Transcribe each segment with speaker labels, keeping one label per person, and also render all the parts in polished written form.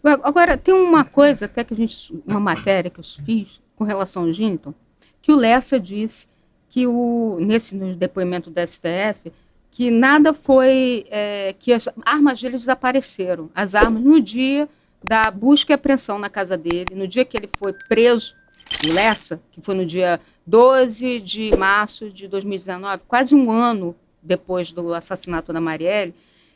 Speaker 1: Agora, tem uma coisa, até que uma matéria que eu fiz com relação ao Giniton, que o Lessa disse que no depoimento do STF, que nada foi, que as armas dele desapareceram. As armas, no dia da busca e apreensão na casa dele, no dia que ele foi preso, o Lessa, que foi no dia 12 de março de 2019, quase um ano depois do assassinato da Marielle,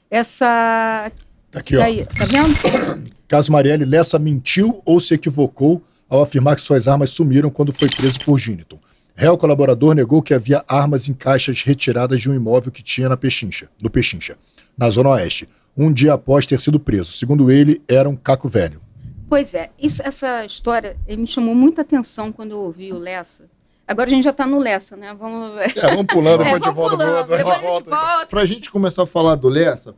Speaker 1: essa...
Speaker 2: Aqui, ó.
Speaker 1: Tá vendo?
Speaker 2: Caso Marielle, Lessa mentiu ou se equivocou ao afirmar que suas armas sumiram quando foi preso por Giniton. Réu colaborador negou que havia armas em caixas retiradas de um imóvel que tinha no Pechincha, na Zona Oeste, um dia após ter sido preso. Segundo ele, era um caco velho.
Speaker 1: Pois é, essa história me chamou muita atenção quando eu ouvi o Lessa. Agora a gente já está no Lessa, né?
Speaker 3: Vamos pulando, depois de volta.
Speaker 1: Depois a gente volta.
Speaker 3: Para a gente começar a falar do Lessa,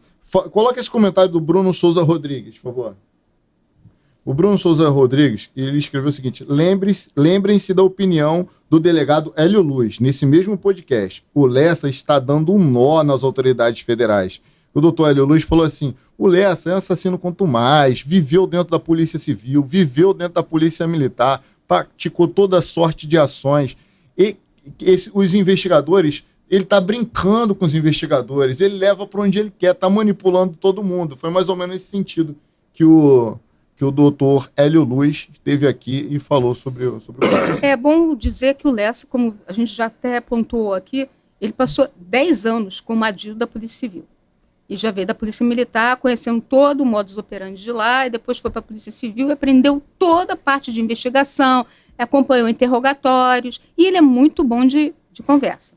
Speaker 3: coloca esse comentário do Bruno Souza Rodrigues, por favor. O Bruno Souza Rodrigues, ele escreveu o seguinte: lembrem-se da opinião do delegado Hélio Luz, nesse mesmo podcast. O Lessa está dando um nó nas autoridades federais. O doutor Hélio Luz falou assim: o Lessa é um assassino contumaz, viveu dentro da Polícia Civil, viveu dentro da Polícia Militar, praticou toda sorte de ações. E os investigadores, ele está brincando com os investigadores, ele leva para onde ele quer, está manipulando todo mundo. Foi mais ou menos nesse sentido que o doutor Hélio Luz esteve aqui e falou sobre o caso.
Speaker 1: É bom dizer que o Lessa, como a gente já até pontuou aqui, ele passou 10 anos como adido da Polícia Civil. E já veio da Polícia Militar, conhecendo todo o modus operandi de lá, e depois foi para a Polícia Civil e aprendeu toda a parte de investigação, acompanhou interrogatórios, e ele é muito bom de conversa.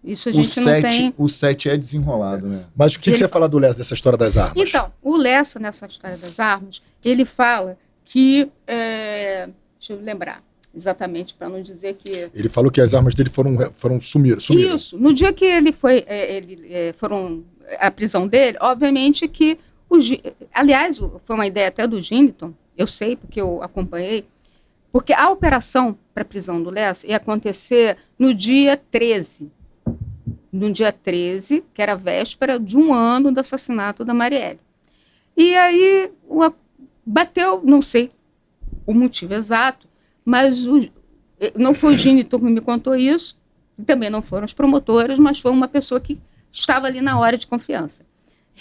Speaker 1: Isso a gente não tem...
Speaker 3: O 7 é desenrolado, né?
Speaker 2: Mas o que você fala do Lessa, dessa história das armas?
Speaker 1: Então, o Lessa, nessa história das armas, ele fala que... deixa eu lembrar exatamente, para não dizer que...
Speaker 2: Ele falou que as armas dele sumiram.
Speaker 1: Isso. No dia que ele foi... foram a prisão dele, obviamente que... aliás, foi uma ideia até do Giniton, eu sei, porque eu acompanhei, porque a operação para a prisão do Lessa ia acontecer no dia 13. No dia 13, que era a véspera de um ano do assassinato da Marielle. E aí bateu, não sei o motivo exato, mas não foi o Giniton que me contou isso, também não foram os promotores, mas foi uma pessoa que estava ali na hora de confiança.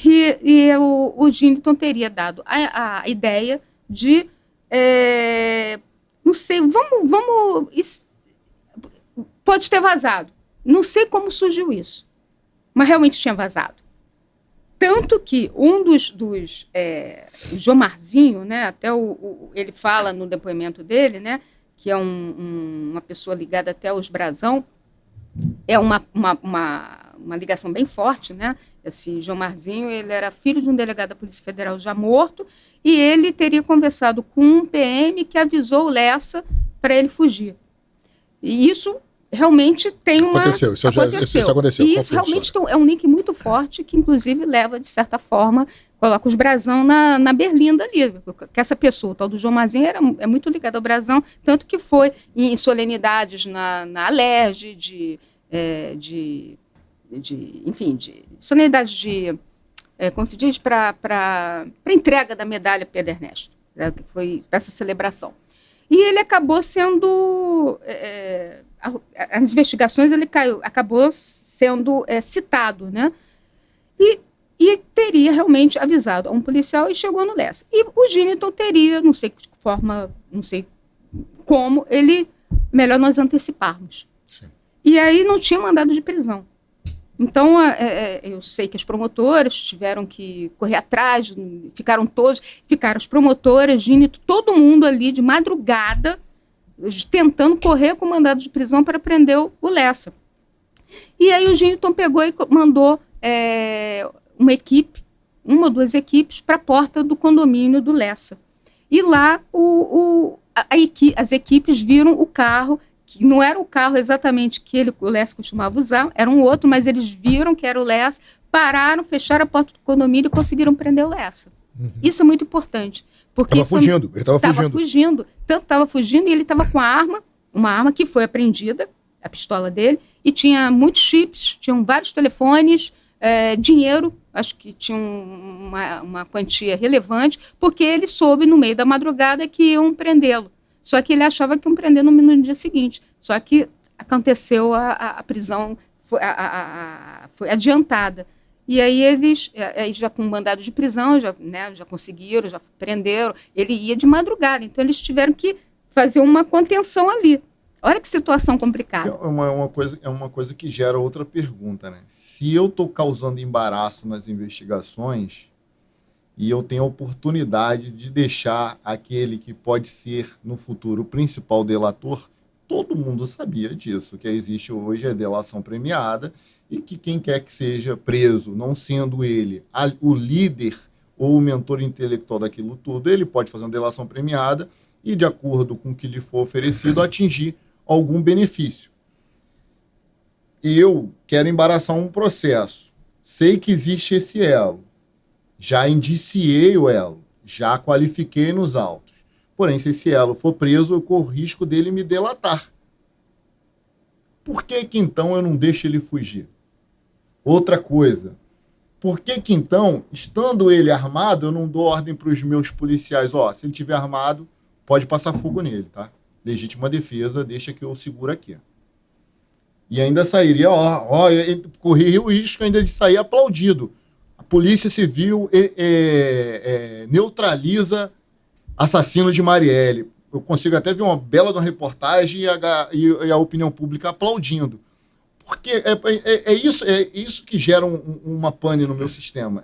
Speaker 1: E o Giniton teria dado a ideia de, não sei, pode ter vazado. Não sei como surgiu isso, mas realmente tinha vazado. Tanto que um dos Jomarzinho, né, até ele fala no depoimento dele, né, que é uma pessoa ligada até aos Brasão, é uma ligação bem forte, né? Esse Jomarzinho, ele era filho de um delegado da Polícia Federal já morto, e ele teria conversado com um PM que avisou o Lessa para ele fugir. E isso realmente tem uma...
Speaker 2: Aconteceu. Isso aconteceu.
Speaker 1: E isso realmente é um link muito forte, que inclusive leva, de certa forma, coloca os Brasão na berlinda ali. Que essa pessoa, o tal do Jomarzinho, é muito ligado ao Brasão, tanto que foi em solenidades na Alerj, enfim, de solenidades como se diz, para entrega da medalha Pedro Ernesto, né, que foi essa celebração. E ele acabou sendo... as investigações, ele acabou sendo citado, né? E teria realmente avisado a um policial e chegou no Lessa. E o Giniton teria, não sei de que forma, não sei como, melhor nós anteciparmos.
Speaker 2: Sim.
Speaker 1: E aí não tinha mandado de prisão. Então, eu sei que as promotoras tiveram que correr atrás, ficaram as promotoras, Giniton, todo mundo ali de madrugada, tentando correr com mandado de prisão para prender o Lessa. E aí o Giniton pegou e mandou uma ou duas equipes para a porta do condomínio do Lessa. E lá as equipes viram o carro, que não era o carro exatamente que o Lessa costumava usar, era um outro, mas eles viram que era o Lessa, pararam, fecharam a porta do condomínio e conseguiram prender o Lessa.
Speaker 2: Uhum.
Speaker 1: Isso é muito importante. Porque
Speaker 2: ele estava
Speaker 1: fugindo. Tanto estava fugindo e ele estava com uma arma que foi apreendida, a pistola dele, e tinha muitos chips, tinham vários telefones, dinheiro acho que tinha uma quantia relevante, porque ele soube no meio da madrugada que iam prendê-lo. Só que ele achava que iam prender no dia seguinte. Só que aconteceu a prisão, foi adiantada. E aí eles, já com mandado de prisão, já conseguiram, já prenderam. Ele ia de madrugada, então eles tiveram que fazer uma contenção ali. Olha que situação complicada.
Speaker 3: É uma coisa que gera outra pergunta, né? Se eu estou causando embaraço nas investigações e eu tenho a oportunidade de deixar aquele que pode ser, no futuro, o principal delator, todo mundo sabia disso, que existe hoje a delação premiada e que quem quer que seja preso, não sendo ele o líder ou o mentor intelectual daquilo tudo, ele pode fazer uma delação premiada e, de acordo com o que lhe for oferecido, atingir algum benefício. Eu quero embaraçar um processo. Sei que existe esse elo. Já indiciei o elo. Já qualifiquei nos autos. Porém, se esse elo for preso, eu corro risco dele me delatar. Por que então eu não deixo ele fugir? Outra coisa. Por que então, estando ele armado, eu não dou ordem para os meus policiais? Se ele estiver armado, pode passar fogo nele, tá? Legítima defesa, deixa que eu seguro aqui. E ainda sairia, corria o risco ainda de sair aplaudido. A Polícia Civil neutraliza assassino de Marielle. Eu consigo até ver uma bela de uma reportagem e a opinião pública aplaudindo. Porque é isso que gera uma pane no meu sistema.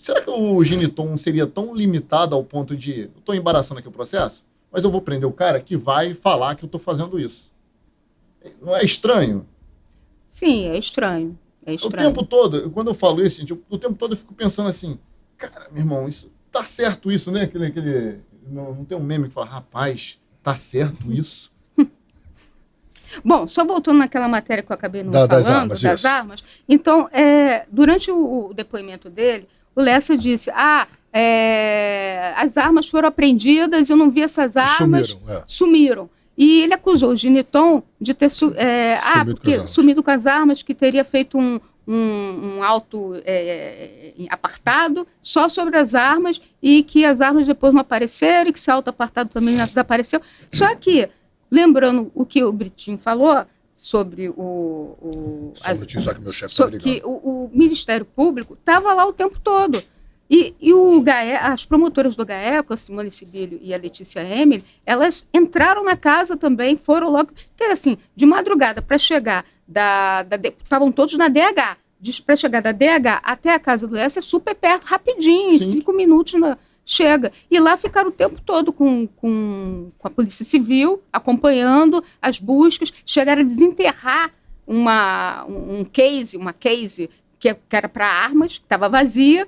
Speaker 3: Será que o Giniton seria tão limitado ao ponto de... Eu estou embaraçando aqui o processo, mas eu vou prender o cara que vai falar que eu estou fazendo isso. Não é estranho?
Speaker 1: Sim, é estranho.
Speaker 3: O tempo todo, quando eu falo isso, o tempo todo eu fico pensando assim, cara, meu irmão, isso tá certo isso, né? Não tem um meme que fala, rapaz, tá certo isso?
Speaker 1: Bom, só voltando naquela matéria que eu acabei falando, das armas. Então, durante o depoimento dele, o Lessa disse, as armas foram apreendidas, eu não vi essas armas, sumiram. E ele acusou o Giniton de ter sumido com as armas, que teria feito um auto apartado só sobre as armas e que as armas depois não apareceram e que esse auto apartado também desapareceu. Só que, lembrando o que o Britinho falou sobre que o Ministério Público estava lá o tempo todo. E as promotoras do GAECO, a Simone Sibilio e a Letícia Emily, elas entraram na casa também, foram logo... Porque, assim, de madrugada para chegar estavam todos na DH. Para chegar da DH até a casa do Lessa é super perto, rapidinho, em 5 minutos chega. E lá ficaram o tempo todo com a Polícia Civil, acompanhando as buscas, chegaram a desenterrar uma case que era para armas, que estava vazia.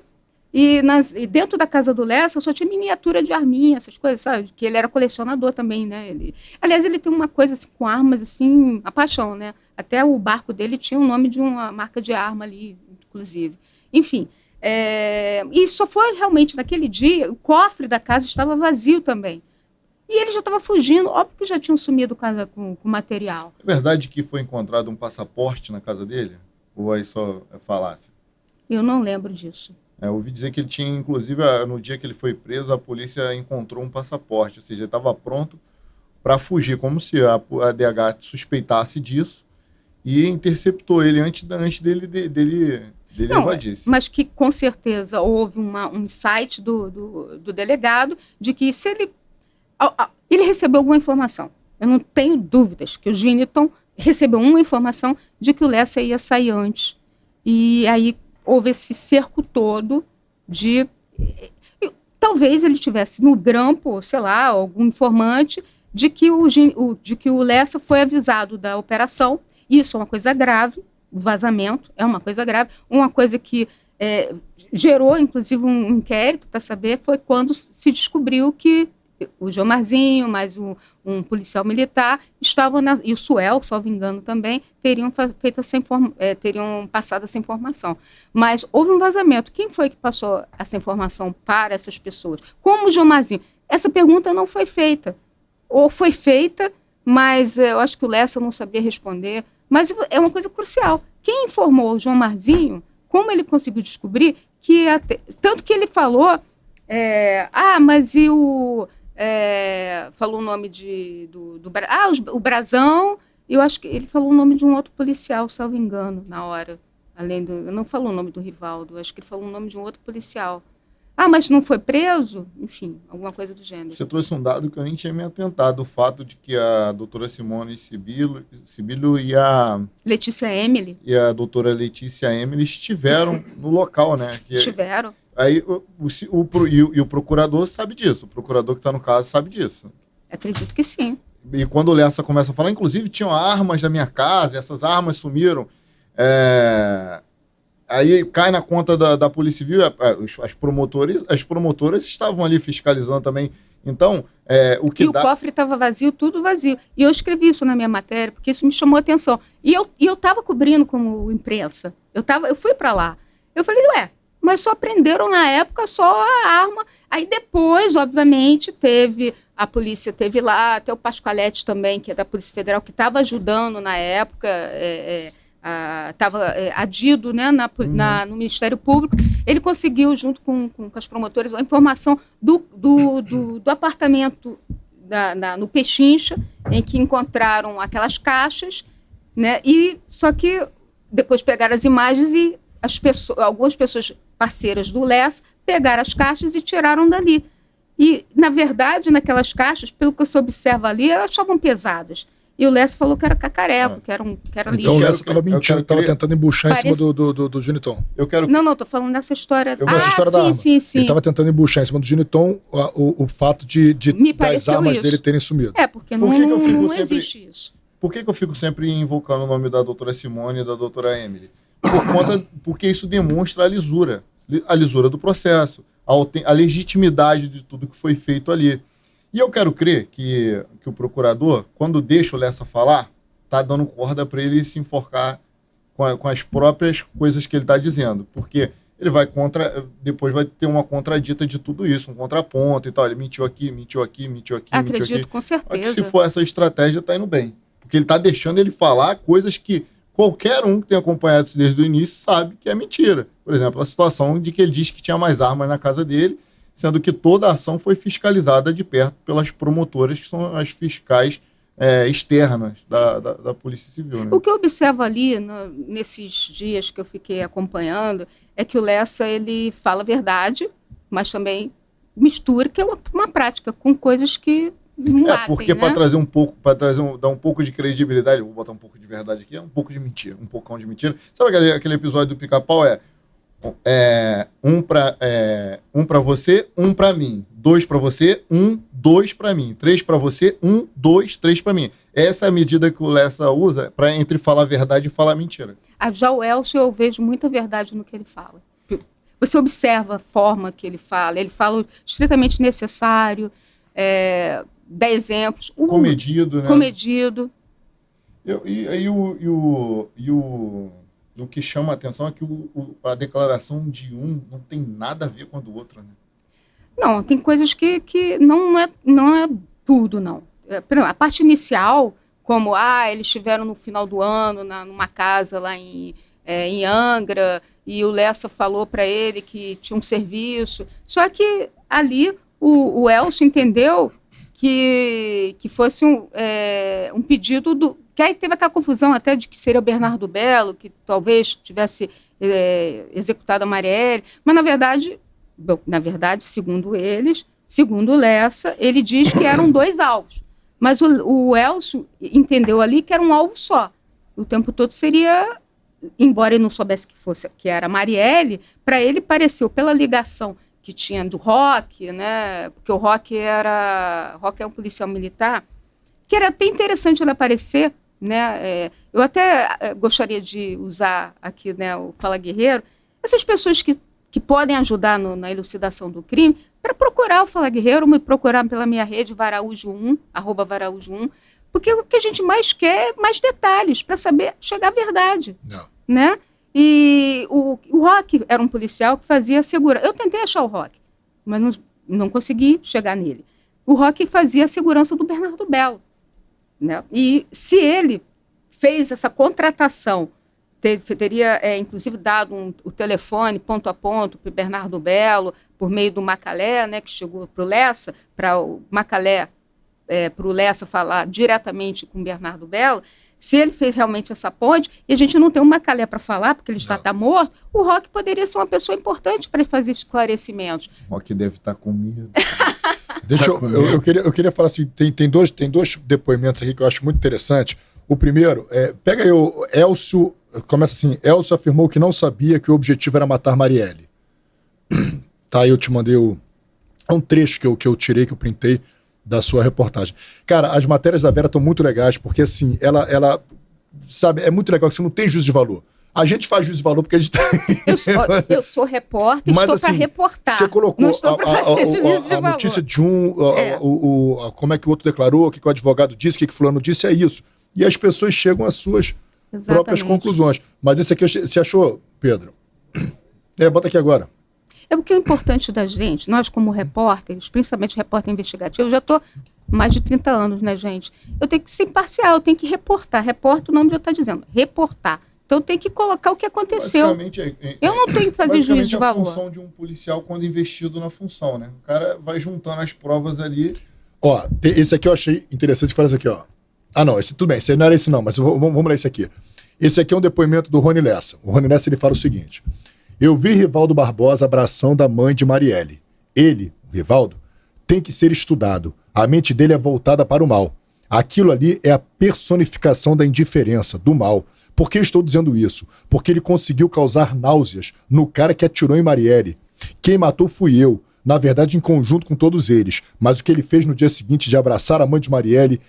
Speaker 1: E dentro da casa do Lessa só tinha miniatura de arminha, essas coisas, sabe? Que ele era colecionador também, né? Aliás, ele tem uma coisa assim, com armas, assim, a paixão, né? Até o barco dele tinha o nome de uma marca de arma ali, inclusive. Enfim, e só foi realmente naquele dia, o cofre da casa estava vazio também. E ele já estava fugindo, óbvio que já tinham sumido com material.
Speaker 3: É verdade que foi encontrado um passaporte na casa dele? Ou aí só é falácia?
Speaker 1: Eu não lembro disso.
Speaker 3: Eu ouvi dizer que ele tinha, inclusive, no dia que ele foi preso, a polícia encontrou um passaporte, ou seja, ele estava pronto para fugir, como se a DH suspeitasse disso e interceptou ele antes dele invadir.
Speaker 1: Mas que, com certeza, houve um insight do delegado de que se ele recebeu alguma informação. Eu não tenho dúvidas que o Giniton recebeu uma informação de que o Lessa ia sair antes. E aí houve esse cerco todo de... Talvez ele tivesse no grampo, sei lá, algum informante de que o Lessa foi avisado da operação. Isso é uma coisa grave, o vazamento é uma coisa grave. Uma coisa que gerou, inclusive, um inquérito para saber foi quando se descobriu que o Gilmarzinho, mais um policial militar, estavam e o Suel, salvo engano também, teriam passado essa informação. Mas houve um vazamento. Quem foi que passou essa informação para essas pessoas? Como o Gilmarzinho? Essa pergunta não foi feita. Ou foi feita, mas eu acho que o Lessa não sabia responder. Mas é uma coisa crucial. quem informou o João Marzinho, como ele conseguiu descobrir, tanto que ele falou, mas e o... falou o nome o Brazão, eu acho que ele falou o nome de um outro policial, salvo engano, na hora. Não falou o nome do Rivaldo, acho que ele falou o nome de um outro policial. Mas não foi preso? Enfim, alguma coisa do gênero.
Speaker 3: Você trouxe um dado que eu nem tinha me atentado, o fato de que a doutora Simone Sibilo e a...
Speaker 1: Letícia Emily.
Speaker 3: E a doutora Letícia Emily estiveram no local, né?
Speaker 1: Estiveram.
Speaker 3: Aí o procurador sabe disso, o procurador que está no caso sabe disso.
Speaker 1: Acredito que sim.
Speaker 3: E quando o Lessa começa a falar, inclusive tinham armas na minha casa, essas armas sumiram. Aí cai na conta da Polícia Civil, as promotoras estavam ali fiscalizando também. Então, o cofre
Speaker 1: estava vazio, tudo vazio. E eu escrevi isso na minha matéria, porque isso me chamou a atenção. E eu estava cobrindo como imprensa. Eu fui para lá. Eu falei, mas só prenderam na época só a arma. Aí depois, obviamente, a polícia teve lá, até o Pascoaletti também, que é da Polícia Federal, que estava ajudando na época, estava adido, né, no Ministério Público. Ele conseguiu, junto com as promotoras, a informação do apartamento no Pechincha, em que encontraram aquelas caixas, né, só que depois pegaram as imagens e algumas pessoas parceiras do Lessa pegaram as caixas e tiraram dali. E, na verdade, naquelas caixas, pelo que você observa ali, elas estavam pesadas. E o Lessa falou que era cacareco, que era lixo.
Speaker 2: Então o Lessa estava mentindo, estava tentando embuchar em cima do Geniton.
Speaker 1: Não, estou falando dessa história.
Speaker 2: Essa história da arma.
Speaker 1: Sim.
Speaker 2: Ele estava tentando embuchar em cima do Geniton o fato das armas dele terem sumido.
Speaker 1: Porque não existe isso.
Speaker 3: Por que eu fico sempre invocando o nome da doutora Simone e da doutora Emily? Porque isso demonstra a lisura do processo, a legitimidade de tudo que foi feito ali. E eu quero crer que o procurador, quando deixa o Lessa falar, está dando corda para ele se enforcar com as próprias coisas que ele está dizendo, porque ele depois vai ter uma contradita de tudo isso, um contraponto e tal. Ele mentiu aqui.
Speaker 1: Acredito, com certeza.
Speaker 3: Se for essa estratégia, está indo bem. Porque ele está deixando ele falar coisas que qualquer um que tenha acompanhado isso desde o início sabe que é mentira. Por exemplo, a situação de que ele disse que tinha mais armas na casa dele, sendo que toda a ação foi fiscalizada de perto pelas promotoras, que são as fiscais externas da Polícia Civil. Né?
Speaker 1: O que eu observo ali, nesses dias que eu fiquei acompanhando, é que o Lessa, ele fala a verdade, mas também mistura, que é uma prática, com coisas que não batem,
Speaker 3: porque
Speaker 1: né?
Speaker 3: para dar um pouco de credibilidade, vou botar um pouco de verdade aqui, um pouco de mentira, um pocão de mentira. Sabe aquele episódio do Pica-Pau? Um para você, um para mim. 2 para você, 2 para mim. 3 para você, 2, 3 para mim. Essa é a medida que o Lessa usa entre falar a verdade e falar mentira.
Speaker 1: Já o Elcio, eu vejo muita verdade no que ele fala. Você observa a forma que ele fala o estritamente necessário, dá exemplos.
Speaker 3: Comedido, né?
Speaker 1: Comedido.
Speaker 3: O que chama a atenção é que a declaração de um não tem nada a ver com a do outro, né?
Speaker 1: Não, tem coisas que não é tudo, não. Por exemplo, a parte inicial, como eles estiveram no final do ano numa casa lá em Angra, e o Lessa falou para ele que tinha um serviço. Só que ali o Elcio entendeu que fosse um pedido que aí teve aquela confusão até de que seria o Bernardo Belo, que talvez tivesse executado a Marielle, mas na verdade, segundo o Lessa, ele diz que eram 2 alvos, mas o Elcio entendeu ali que era um alvo só. O tempo todo seria, embora ele não soubesse que era a Marielle, para ele pareceu, pela ligação que tinha do Roque, né, porque o Roque é um policial militar, que era até interessante ele aparecer, né? Eu até gostaria de usar aqui, né, o Fala Guerreiro, essas pessoas que podem ajudar na elucidação do crime, para procurar o Fala Guerreiro, me procurar pela minha rede Varaújo1, @Varaújo1, porque o que a gente mais quer é mais detalhes, para saber chegar à verdade.
Speaker 2: Não.
Speaker 1: Né? E o Roque era um policial que fazia segurança. Eu tentei achar o Roque, mas não consegui chegar nele. O Roque fazia a segurança do Bernardo Belo. Né? E se ele fez essa contratação teria, inclusive, dado o telefone ponto a ponto para o Bernardo Belo, por meio do Macalé, né, que chegou para o Lessa, para o Macalé, para o Lessa falar diretamente com o Bernardo Belo. Se ele fez realmente essa ponte, e a gente não tem um Macalé para falar, porque ele está morto, o Roque poderia ser uma pessoa importante para fazer esclarecimentos.
Speaker 3: O Roque deve estar com medo.
Speaker 2: Eu queria falar assim, tem dois depoimentos aqui que eu acho muito interessante. O primeiro, pega aí o Elcio, começa assim, Elcio afirmou que não sabia que o objetivo era matar Marielle. Tá, aí eu te mandei um trecho que eu tirei, que eu printei da sua reportagem. Cara, as matérias da Vera estão muito legais, porque assim, ela sabe, é muito legal que você não tem juízo de valor. A gente faz juízo de valor porque a gente
Speaker 1: eu sou repórter e estou
Speaker 2: assim,
Speaker 1: para reportar.
Speaker 2: Você colocou
Speaker 1: não estou para fazer juízo de
Speaker 2: a notícia de como é que o outro declarou, o que o advogado disse, o que fulano disse, é isso. E as pessoas chegam às suas próprias conclusões. Mas esse aqui, você achou, Pedro? Bota aqui agora.
Speaker 1: É porque o importante da gente, nós como repórteres, principalmente repórter investigativo, eu já estou mais de 30 anos, né, gente? Eu tenho que ser imparcial, eu tenho que reportar. Repórter, o nome já está dizendo, reportar. Então tem que colocar o que aconteceu. Eu não tenho que fazer juízo de valor.
Speaker 3: É a função de um policial quando investido na função, né? O cara vai juntando as provas ali.
Speaker 2: Ó, esse aqui eu achei interessante, fala isso aqui, ó. Ah, não, tudo bem, esse não era esse não, mas vamos ler esse aqui. Esse aqui é um depoimento do Rony Lessa. O Rony Lessa, ele fala o seguinte: eu vi Rivaldo Barbosa abração da mãe de Marielle. Ele, o Rivaldo, tem que ser estudado. A mente dele é voltada para o mal. Aquilo ali é a personificação da indiferença, do mal. Por que estou dizendo isso? Porque ele conseguiu causar náuseas no cara que atirou em Marielle. Quem matou fui eu, na verdade em conjunto com todos eles. Mas o que ele fez no dia seguinte de abraçar a mãe de Marielle,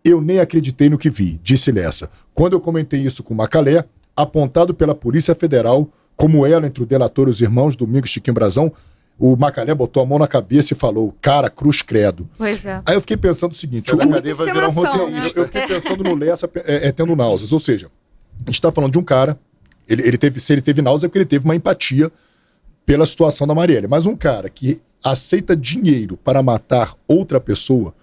Speaker 2: eu nem acreditei no que vi, disse Lessa. Quando eu comentei isso com Macalé, apontado pela Polícia Federal, como ela entre o delator e os irmãos Domingos e Chiquinho Brazão, o Macalé botou a mão na cabeça e falou, cara, cruz credo.
Speaker 1: Pois é.
Speaker 2: Aí eu fiquei pensando o seguinte, eu fiquei pensando no Lessa tendo náuseas, ou seja, a gente está falando de um cara, se ele teve náusea é porque ele teve uma empatia pela situação da Marielle, mas um cara que aceita dinheiro para matar outra pessoa,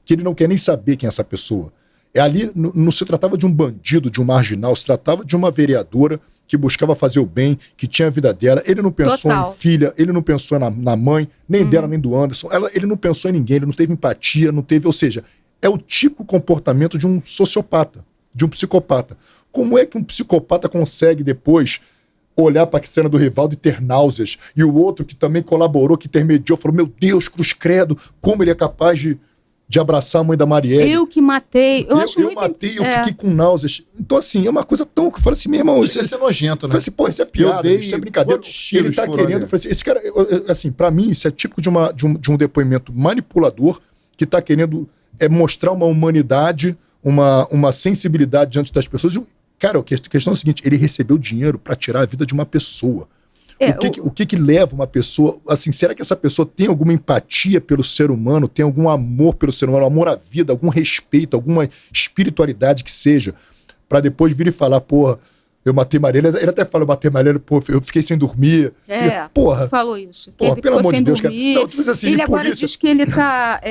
Speaker 2: que ele não quer nem saber quem é essa pessoa. Ali não se tratava de um bandido, de um marginal, se tratava de uma vereadora que buscava fazer o bem, que tinha a vida dela. Ele não pensou em filha, ele não pensou na mãe, nem dela, nem do Anderson. Ele não pensou em ninguém, ele não teve empatia, não teve... Ou seja, é o típico comportamento de um sociopata, de um psicopata. Como é que um psicopata consegue depois olhar para a cena do Rivaldo e ter náuseas? E o outro que também colaborou, que intermediou, falou, meu Deus, cruz credo, como ele é capaz de abraçar a mãe da Marielle.
Speaker 1: Eu que matei. Eu
Speaker 2: matei, eu fiquei com náuseas. Então, assim, é uma coisa tão... Eu falei assim, meu irmão... Isso é nojento, né? Eu falei assim, pô, isso é piada, isso é brincadeira. Ele tá querendo... Eu falei assim, esse cara, assim, pra mim, isso é típico de um depoimento manipulador que tá querendo mostrar uma humanidade, uma sensibilidade diante das pessoas. Cara, a questão é a seguinte, ele recebeu dinheiro pra tirar a vida de uma pessoa. O que leva uma pessoa... Assim, será que essa pessoa tem alguma empatia pelo ser humano? Tem algum amor pelo ser humano? Amor à vida? Algum respeito? Alguma espiritualidade que seja? Pra depois vir e falar, porra, eu matei Marielle. Ele até fala, eu matei Marielle, pô, eu fiquei sem dormir. Porra.
Speaker 1: Falou isso.
Speaker 2: Porra,
Speaker 1: ele
Speaker 2: pelo amor de Deus,
Speaker 1: dormir.
Speaker 2: Cara. Não, assim,
Speaker 1: ele agora diz que ele tá...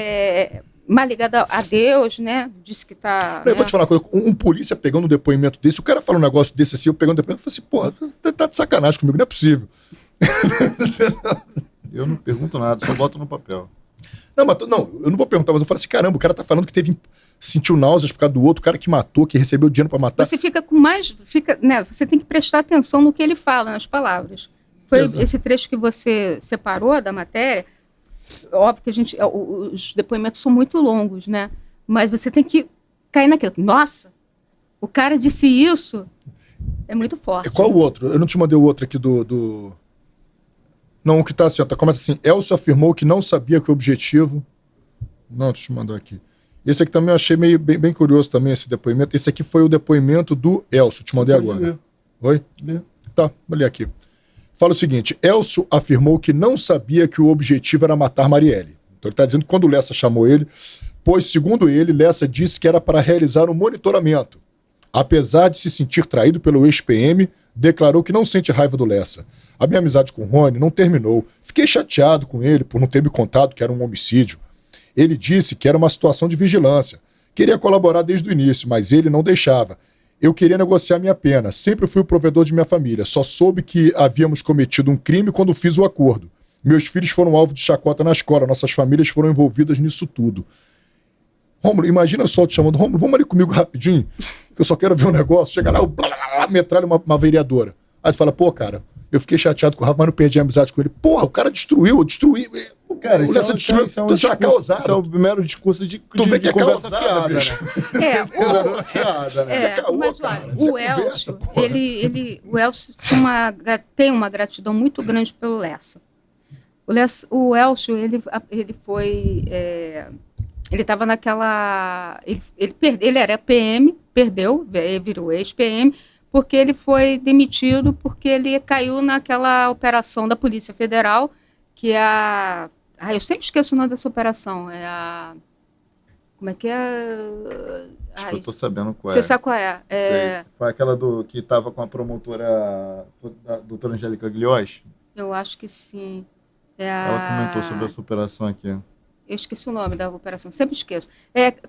Speaker 1: mais ligado a Deus, né? Disse que tá...
Speaker 2: Eu vou te falar uma coisa, um polícia pegando um depoimento desse, o cara fala um negócio desse assim, eu pegando um depoimento, eu falei assim, porra, tá de sacanagem comigo, não é possível.
Speaker 3: Eu não pergunto nada, só boto no papel.
Speaker 2: Não, eu não vou perguntar, mas eu falo assim, caramba, o cara tá falando que sentiu náuseas por causa do outro, o cara que matou, que recebeu dinheiro pra matar.
Speaker 1: Você fica com mais... né, você tem que prestar atenção no que ele fala, nas palavras. Foi esse trecho que você separou da matéria. Óbvio que os depoimentos são muito longos, né? Mas você tem que cair naquilo. Nossa, o cara disse isso. É muito forte.
Speaker 2: Qual o outro? Eu não te mandei o outro aqui do... Não, o que tá assim, ó, começa assim. Elcio afirmou que não sabia que o objetivo... Não, deixa eu te mandar aqui. Esse aqui também eu achei bem curioso também, esse depoimento. Esse aqui foi o depoimento do Elcio. Te mandei agora. Oi? Tá, vou ler aqui. Fala o seguinte, Elcio afirmou que não sabia que o objetivo era matar Marielle. Então ele está dizendo que quando Lessa chamou ele, pois, segundo ele, Lessa disse que era para realizar um monitoramento. Apesar de se sentir traído pelo ex-PM, declarou que não sente raiva do Lessa. A minha amizade com o Rony não terminou. Fiquei chateado com ele por não ter me contado que era um homicídio. Ele disse que era uma situação de vigilância. Queria colaborar desde o início, mas ele não deixava. Eu queria negociar minha pena. Sempre fui o provedor de minha família. Só soube que havíamos cometido um crime quando fiz o acordo. Meus filhos foram alvo de chacota na escola. Nossas famílias foram envolvidas nisso tudo. Rômulo, imagina só te chamando. Rômulo, vamos ali comigo rapidinho, que eu só quero ver um negócio. Chega lá, metralha uma vereadora. Aí tu fala, pô, cara, eu fiquei chateado com o Rafa, mas não perdi a amizade com ele. Porra, o cara destruiu.
Speaker 3: Cara,
Speaker 2: o Lessa destruiu.
Speaker 3: Isso é o mero discurso de conversa fiada, né? Conversa fiada, né?
Speaker 1: Mas olha, o Elcio, o Elcio tem uma gratidão muito grande pelo Lessa. O Elcio, ele foi... ele estava naquela... Ele era PM, perdeu, virou ex-PM, porque ele foi demitido porque ele caiu naquela operação da Polícia Federal, que é a... eu sempre esqueço o nome dessa operação. É a... Como é que é?
Speaker 3: Acho que eu tô sabendo qual é.
Speaker 1: Você sabe qual é?
Speaker 3: Foi aquela que estava com a promotora, a doutora Angélica Gliós?
Speaker 1: Eu acho que sim.
Speaker 3: Ela comentou sobre essa operação aqui.
Speaker 1: Eu esqueci o nome da operação, sempre esqueço.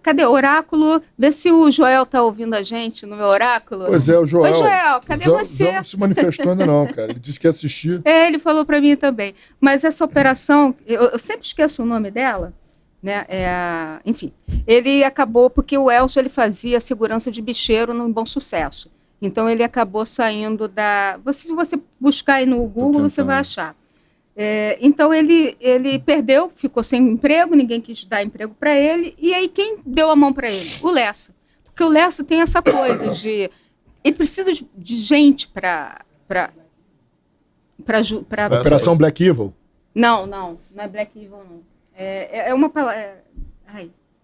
Speaker 1: Cadê? Oráculo, vê se o Joel tá ouvindo a gente no meu Oráculo.
Speaker 2: Pois é, o Joel.
Speaker 1: Oi, Joel, cadê você?
Speaker 2: Joel não se manifestou ainda não, cara. Ele disse que ia assistir.
Speaker 1: Ele falou para mim também. Mas essa operação, eu sempre esqueço o nome dela, né? Enfim, ele acabou, porque o Elcio ele fazia segurança de bicheiro no Bom Sucesso. Então ele acabou saindo da... Se você buscar aí no Google, você vai achar. Então ele perdeu, ficou sem emprego, ninguém quis dar emprego para ele, e aí quem deu a mão para ele? O Lessa. Porque o Lessa tem essa coisa de... Ele precisa de gente para
Speaker 2: Operação Black Evil?
Speaker 1: Não é Black Evil, não. É uma palavra...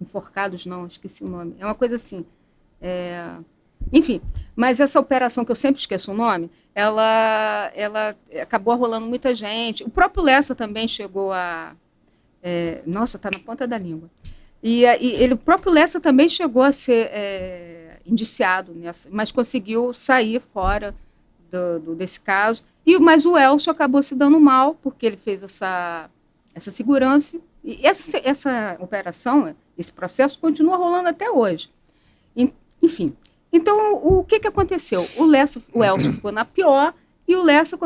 Speaker 1: enforcados, não, esqueci o nome. É uma coisa assim... Enfim, mas essa operação, que eu sempre esqueço o nome, ela acabou arrolando muita gente. O próprio Lessa também chegou a... nossa, está na ponta da língua. O próprio Lessa também chegou a ser indiciado nessa, mas conseguiu sair fora desse caso. Mas o Elcio acabou se dando mal, porque ele fez essa segurança. E essa operação, esse processo, continua rolando até hoje. Enfim... Então, o que aconteceu? O Elcio ficou na pior e o Lessa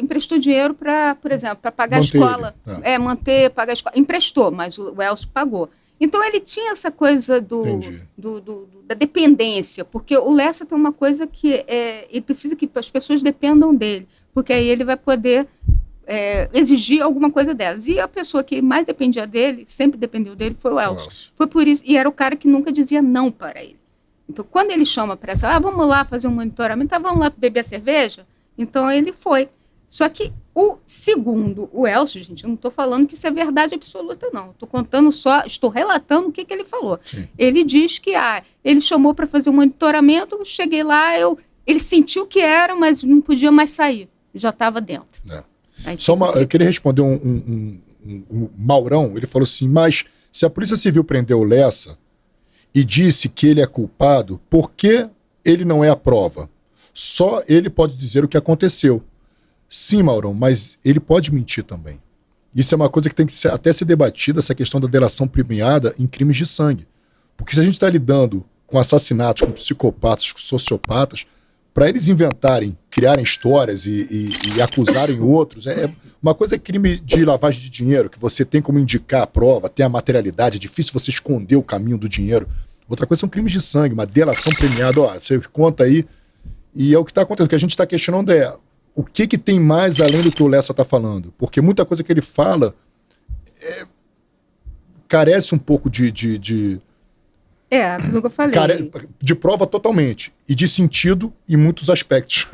Speaker 1: emprestou dinheiro para, por exemplo, para pagar a escola. Pagar a escola. Emprestou, mas o Elcio pagou. Então, ele tinha essa coisa da dependência, porque o Lessa tem uma coisa que ele precisa que as pessoas dependam dele, porque aí ele vai poder exigir alguma coisa delas. E a pessoa que mais dependia dele, sempre dependeu dele, foi o Elcio. Foi por isso, e era o cara que nunca dizia não para ele. Então, quando ele chama para essa, vamos lá fazer um monitoramento, vamos lá beber cerveja, então ele foi. Só que, segundo o Elcio, gente, eu não estou falando que isso é verdade absoluta, não. Estou relatando o que ele falou. Sim. Ele diz que ele chamou para fazer um monitoramento, cheguei lá, ele sentiu que era, mas não podia mais sair, já estava dentro.
Speaker 2: Eu queria responder um Maurão, ele falou assim, mas se a Polícia Civil prendeu o Lessa, e disse que ele é culpado, por que ele não é a prova? Só ele pode dizer o que aconteceu. Sim, Maurão, mas ele pode mentir também. Isso é uma coisa que tem que até ser debatida, essa questão da delação premiada em crimes de sangue. Porque se a gente está lidando com assassinatos, com psicopatas, com sociopatas, para eles inventarem, criarem histórias e acusarem outros, uma coisa é crime de lavagem de dinheiro, que você tem como indicar a prova, tem a materialidade, é difícil você esconder o caminho do dinheiro. Outra coisa são crimes de sangue, uma delação premiada, você conta aí, e é o que está acontecendo. O que a gente está questionando o que tem mais além do que o Lessa está falando, porque muita coisa que ele fala carece um pouco
Speaker 1: aquilo que eu falei.
Speaker 2: De prova totalmente. E de sentido em muitos aspectos.